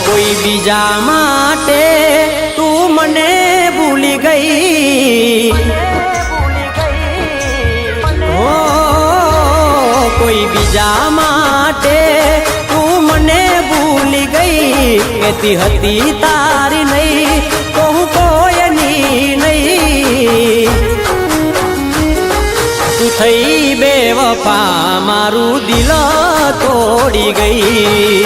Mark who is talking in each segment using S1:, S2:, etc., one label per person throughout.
S1: કોઈ બીજા માટે તું મને ભૂલી ગઈ, હો કોઈ બીજા માટે તું મને ભૂલી ગઈ, કહેતી હતી તારી નહીં તો હું કોઈની નહીં, તું થઈ બેવફા મારું દિલ તોડી ગઈ,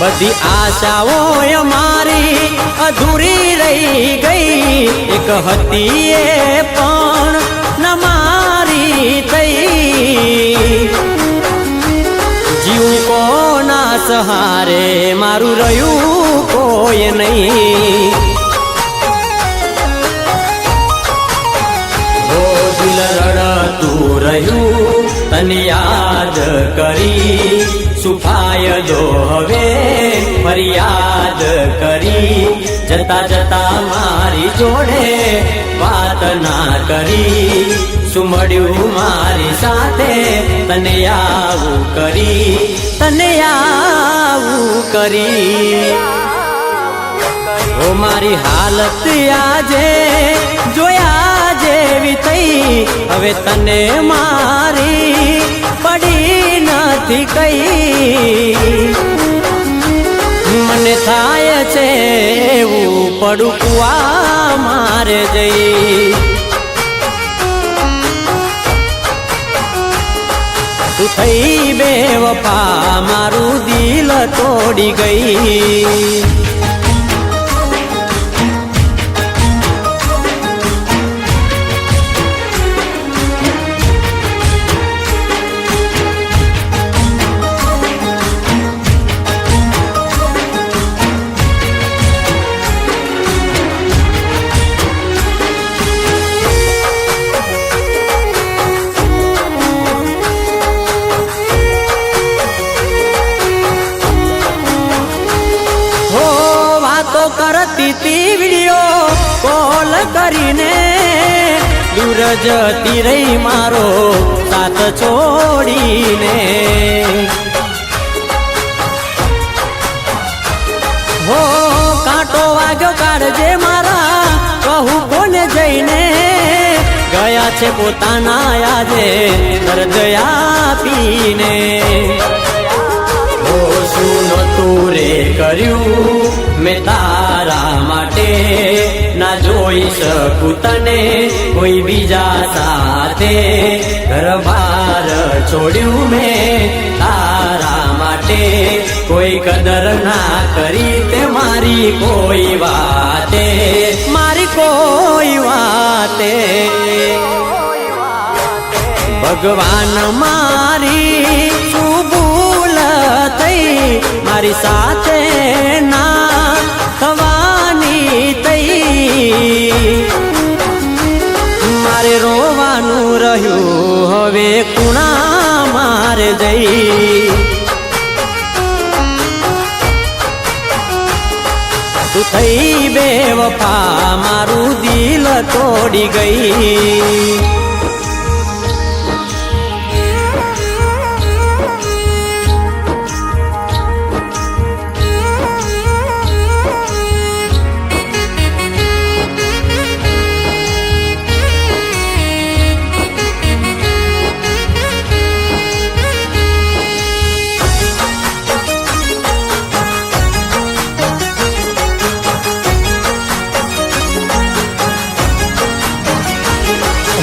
S1: બધી આશાઓ અમારી અધૂરી રહી ગઈ, એક હતી એ પણ ન મારી થઈ, જીવ કોના સહારે મારું રહ્યું કોઈ નહીં, ઓ દિલ રડતું રહ્યું તને યાદ કરી, શું ફાયદો હવે ફરિયાદ કરી, જતા જતા મારી જોડે વાત ના કરી, શું મળ્યું મારી સાથે તને આવું કરી, તને આવું કરી, ઓ મારી હાલત આજે જોયા જેવી થઈ, હવે તને મારી પડી નથી કઈ, મને થાય છે એવું પડકુઆ મારે જઈ, તું થઈ બેવફા મારું દિલ તોડી ગઈ, કરતી તી વિડિયો કોલ કરીને, દૂર જતી રહી મારો સાથ છોડીને, હો કાંટો વાગ્યો કાઢજે મારા કહું કોને જઈને, ગયા છે પોતાના આજે દર્દ આપીને, શું નતું રે કર્યું મેં તારા માટે, ના જોઈ શકું તને કોઈ બીજા સાથે, ઘર-બાર છોડ્યું મેં તારા માટે, કોઈ કદર ના કરી તે મારી કોઈ વાતે, મારી કોઈ વાતે, ભગવાન મારી શું ભૂલ થઈ, મારી સાથે ના થવાની થઈ, મારે રોવાનું રહ્યું હવે કુણા મારે જઈ, તું થઈ બેવફા મારું દિલ તોડી ગઈ,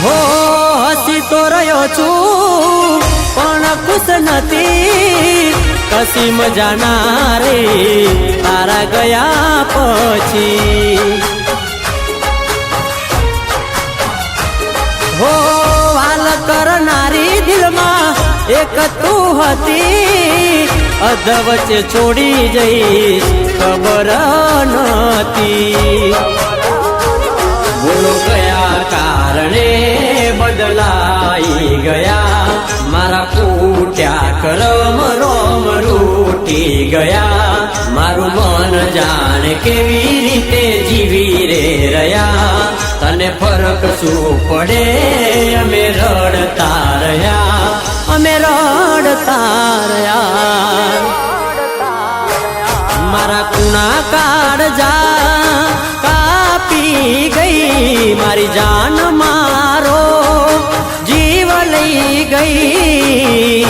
S1: હો હસી તો રહ્યો છું પણ ખુશ નથી, કશી મજા ના રે તારા ગયા પછી, હો વાલ કરનારી દિલમાં એક તું હતી અધ વચ્ચે છોડી જઈશ ખબર નથી. બોલો કયા કારણે બદલાઈ ગયા મારા ફૂટ્યા કરમ રોમ રૂઠી ગયા. મારું મન જાણે કેવી રીતે જીવી રે રહ્યા તને ફરક શું પડે અમે રડતા રહ્યા અમે રડતા રહ્યા. મારા કુણા કાળજા કાપી ગઈ મારી જાન મારો જીવ લઈ ગઈ.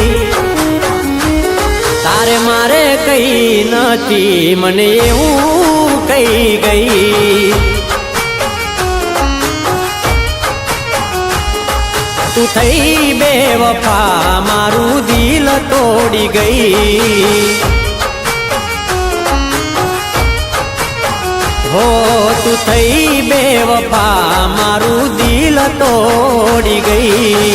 S1: તારે મારે કઈ નથી મને એવું કહી ગઈ. તું થઈ બેવફા મારું દિલ તોડી ગઈ. હો તું થઈ બેવફા મારું દિલ તોડી ગઈ.